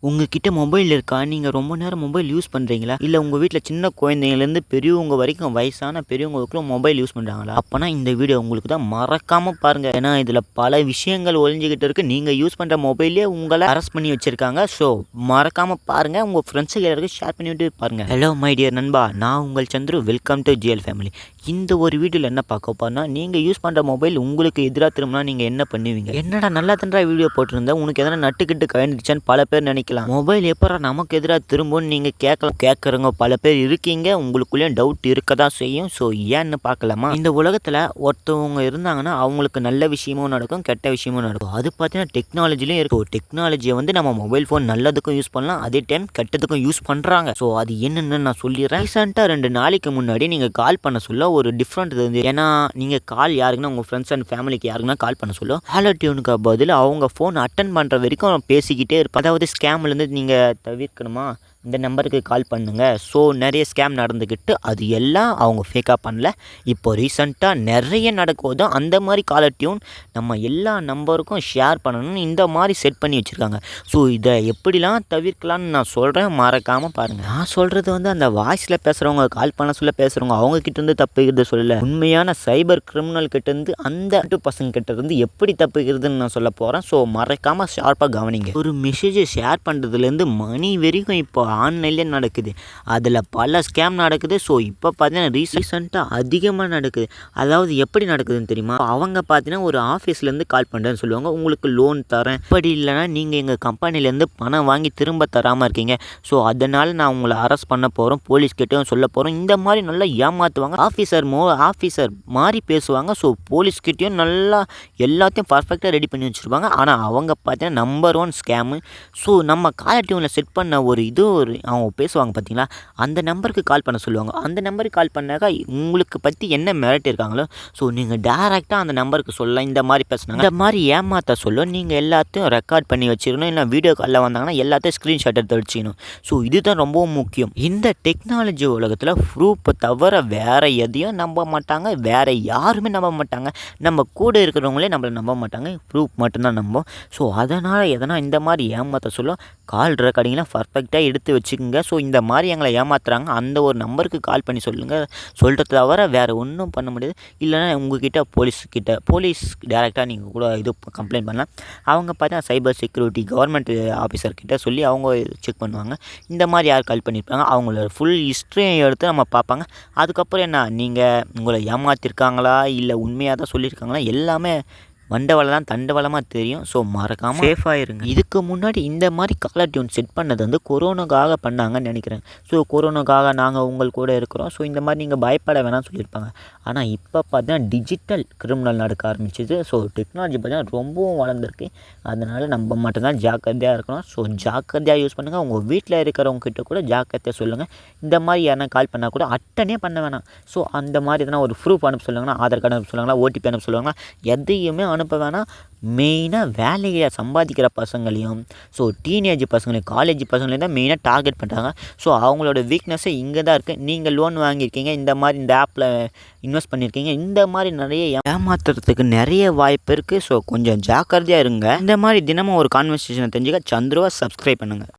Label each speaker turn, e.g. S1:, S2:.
S1: உங்ககிட்ட மொபைல் இருக்கா? நீங்க ரொம்ப நேரம் மொபைல் யூஸ் பண்றீங்களா? இல்ல உங்க வீட்ல சின்ன குழந்தைங்கலேருந்து பெரியவங்க வரைக்கும் வயசான பெரியவங்களுக்கும் மொபைல் யூஸ் பண்றாங்களா? அப்பனா இந்த வீடியோ உங்களுக்கு தான் மறக்காம பாருங்க. ஏன்னா இதுல பல விஷயங்கள் ஒளிஞ்சுகிட்டு இருக்கு. நீங்க யூஸ் பண்ற மொபைல்லயே உங்கள அரெஸ்ட் பண்ணி வச்சிருக்காங்க. ஸோ மறக்காம பாருங்க. உங்க ஃப்ரெண்ட்ஸுக்கு எல்லாருக்கும் ஷேர் பண்ணிவிட்டு பாருங்க. ஹலோ மை டியர் நண்பா, நான் உங்கள் Chandru. Welcome to GL family. இந்த ஒரு வீடியோவில் என்ன பார்க்க போறோம்னா, நீங்க யூஸ் பண்ற மொபைல் உங்களுக்கு எதிராக திரும்பினா நீங்க என்ன பண்ணுவீங்க? என்னடா நல்லா தண்டா வீடியோ போட்டிருந்தா உனக்கு எதனா நட்டுக்கிட்டு கழண்டுச்சான்னு பல பேர் நினைக்கலாம். மொபைல் எப்போ நமக்கு எதிராக திரும்பும்னு நீங்கள் கேட்குறவங்க பல பேர் இருக்கீங்க. உங்களுக்குள்ளேயும் டவுட் இருக்க தான் செய்யும். ஸோ ஏன்னு பார்க்கலாமா? இந்த உலகத்தில் ஒருத்தவங்க இருந்தாங்கன்னா அவங்களுக்கு நல்ல விஷயமும் நடக்கும், கெட்ட விஷயமும் நடக்கும். அது பார்த்தீங்கன்னா டெக்னாலஜிலையும் இருக்கும். டெக்னாலஜியை நம்ம மொபைல் ஃபோன் நல்லதுக்கும் யூஸ் பண்ணலாம், அதே டைம் கெட்டதுக்கும் யூஸ் பண்ணுறாங்க. ஸோ அது என்னென்னு நான் சொல்லிடுறேன். ரீசெண்டாக 2 நாளைக்கு முன்னாடி நீங்கள் கால் பண்ண சொல்ல ஒரு டிஃப்ரெண்ட் இருந்தது. ஏன்னா நீங்கள் கால் யாருக்குன்னா உங்கள் ஃப்ரெண்ட்ஸ் அண்ட் ஃபேமிலிக்கு யாருக்குன்னா கால் பண்ண சொல்ல காலர் டியூனுக்கு பதில் அவங்க ஃபோன் அட்டன் பண்ணுற வரைக்கும் பேசிக்கிட்டே இருப்பேன். அதாவது ஸ்கேம்லேருந்து நீங்கள் தவிர்க்கணுமா, இந்த நம்பருக்கு கால் பண்ணுங்கள். ஸோ நிறைய ஸ்கேம் நடந்துக்கிட்டு அது எல்லாம் அவங்க ஃபேக்காக பண்ணல. இப்போ ரீசெண்டாக நிறைய நடக்குது. அந்த மாதிரி காலர் டியூன் நம்ம எல்லா நம்பருக்கும் ஷேர் பண்ணணும்னு இந்த மாதிரி செட் பண்ணி வச்சுருக்காங்க. ஸோ இதை எப்படிலாம் தவிர்க்கலான்னு நான் சொல்கிறேன், மறக்காமல் பாருங்கள். நான் சொல்கிறது அந்த வாய்ஸில் பேசுகிறவங்க, கால் பண்ண சொல்ல பேசுகிறவங்க அவங்கக்கிட்டேருந்து தப்பிக்கிறது சொல்லலை. உண்மையான சைபர் கிரிமினல் கிட்டேருந்து அந்த பசங்க கிட்டேருந்து எப்படி தப்பிக்கிறதுன்னு நான் சொல்ல போகிறேன். ஸோ மறக்காமல் ஷார்ப்பாக கவனிங்க. ஒரு மெசேஜை ஷேர் பண்ணுறதுலேருந்து மணி வரைக்கும் இப்போ ஆன்லைன்லேயே நடக்குது. அதில் பல ஸ்கேம் நடக்குது. ஸோ இப்போ பார்த்தீங்கன்னா ரீசெண்டாக அதிகமாக நடக்குது. அதாவது எப்படி நடக்குதுன்னு தெரியுமா? அவங்க பார்த்தீங்கன்னா ஒரு ஆஃபீஸ்லேருந்து கால் பண்ணுறேன்னு சொல்லுவாங்க, உங்களுக்கு லோன் தரேன், இப்படி இல்லைனா நீங்கள் எங்கள் கம்பெனிலேருந்து பணம் வாங்கி திரும்ப தராமல் இருக்கீங்க, ஸோ அதனால் நான் உங்களை அரெஸ்ட் பண்ண போகிறோம், போலீஸ்கிட்டையும் சொல்ல போகிறோம், இந்த மாதிரி நல்லா ஏமாற்றுவாங்க. ஆஃபீஸர் மாதிரி பேசுவாங்க. ஸோ போலீஸ்கிட்டையும் நல்லா எல்லாத்தையும் பர்ஃபெக்டாக ரெடி பண்ணி வச்சுருப்பாங்க. ஆனால் அவங்க பார்த்தீங்கன்னா நம்பர் 1 ஸ்கேமு. ஸோ நம்ம காலர் டியூனில் செட் பண்ண ஒரு அவங்க பேசுவாங்க பார்த்தீங்களா, அந்த நம்பருக்கு கால் பண்ண சொல்லுவாங்க. அந்த நம்பருக்கு கால் பண்ணாக்கா உங்களுக்கு பற்றி என்ன மிரட்டி இருக்காங்களோ, ஸோ நீங்கள் டேரெக்டாக அந்த நம்பருக்கு சொல்லலாம். இந்த மாதிரி பேசுனாங்க, இந்த மாதிரி ஏமாற்ற சொல்ல நீங்கள் எல்லாத்தையும் ரெக்கார்ட் பண்ணி வச்சுக்கணும். இல்லை வீடியோ காலில் வந்தாங்கன்னா எல்லாத்தையும் ஸ்க்ரீன்ஷாட் எடுத்து வச்சுக்கணும். ஸோ இதுதான் ரொம்பவும் முக்கியம். இந்த டெக்னாலஜி உலகத்தில் ப்ரூஃபை தவிர வேறு எதையும் நம்ப மாட்டாங்க, வேறு யாருமே நம்ப மாட்டாங்க. நம்ம கூட இருக்கிறவங்களே நம்மளை நம்ப மாட்டாங்க, ப்ரூஃப் மட்டும்தான் நம்போம். ஸோ அதனால் எதனா இந்த மாதிரி ஏமாற்ற சொல்ல கால் ரெக்கார்டிங்லாம் பர்ஃபெக்டாக எடுத்து வச்சுக்கோங்க. ஸோ இந்த மாதிரி எங்களை ஏமாத்துறாங்க, அந்த ஒரு நம்பருக்கு கால் பண்ணி சொல்கிறத தவிர வேறு ஒன்றும் பண்ண முடியாது. இல்லைனா உங்ககிட்ட போலீஸ் டேரெக்டாக நீங்கள் கூட இது கம்ப்ளைண்ட் பண்ணலாம். அவங்க பார்த்தா சைபர் செக்யூரிட்டி கவர்மெண்ட் ஆஃபீஸர்கிட்ட சொல்லி அவங்க செக் பண்ணுவாங்க. இந்த மாதிரி யார் கால் பண்ணியிருப்பாங்க அவங்களோட ஃபுல் ஹிஸ்ட்ரியை எடுத்து நம்ம பார்ப்பாங்க. அதுக்கப்புறம் என்ன, நீங்கள் உங்களை ஏமாற்றிருக்காங்களா இல்லை உண்மையாக தான் சொல்லியிருக்காங்களா, எல்லாமே வண்டவளை தான் தண்டவளமாக தெரியும். ஸோ மறக்காமல் சேஃபாக இருங்க. இதுக்கு முன்னாடி இந்த மாதிரி காலர் டியூன் செட் பண்ணது கொரோனாக்காக பண்ணாங்கன்னு நினைக்கிறேன். ஸோ கொரோனாக்காக நாங்கள் உங்கள் கூட இருக்கிறோம், ஸோ இந்த மாதிரி நீங்கள் பயப்பட வேணாம்னு சொல்லியிருப்பாங்க. ஆனால் இப்போ பார்த்தீங்கன்னா டிஜிட்டல் கிரிமினல் நடக்க ஆரம்பிச்சிது. ஸோ டெக்னாலஜி பார்த்தீங்கன்னா ரொம்பவும் வளர்ந்துருக்கு. அதனால் நம்ம மட்டும்தான் ஜாக்கிரதையாக இருக்கணும். ஸோ ஜாக்கிரதையாக யூஸ் பண்ணுங்கள். உங்கள் வீட்டில் இருக்கிறவங்க கிட்ட கூட ஜாக்கிரதையாக சொல்லுங்கள். இந்த மாதிரி யாரா கால் பண்ணால் கூட அட்டனே பண்ண வேணாம். ஸோ அந்த மாதிரி எதனா ஒரு ப்ரூஃப் அனுப்ப சொல்லுவாங்கன்னா, ஆதார் கார்டு அனுப்ப சொல்லுவாங்களா, ஓடிபி அனுப்ப சொல்லுவாங்களா, எதையுமே அனுப்ப வேணாம். மெயினாக வேலையை சம்பாதிக்கிற பசங்களையும், ஸோ டீனேஜ் பசங்களையும், காலேஜ் பசங்களையும் தான் மெயினாக டார்கெட் பண்ணுறாங்க. ஸோ அவங்களோட வீக்னஸே இங்கே தான் இருக்குது. நீங்கள் லோன் வாங்கியிருக்கீங்க, இந்த மாதிரி இந்த ஆப்பில் இன்வெஸ்ட் பண்ணியிருக்கீங்க, இந்த மாதிரி நிறைய ஏமாத்துறதுக்கு நிறைய வாய்ப்பு இருக்குது. ஸோ கொஞ்சம் ஜாக்கிரதையாக இருங்க. இந்த மாதிரி தினமும் ஒரு கான்வர்சேஷனை தெரிஞ்சுக்க சந்துருவை சப்ஸ்கிரைப் பண்ணுங்கள்.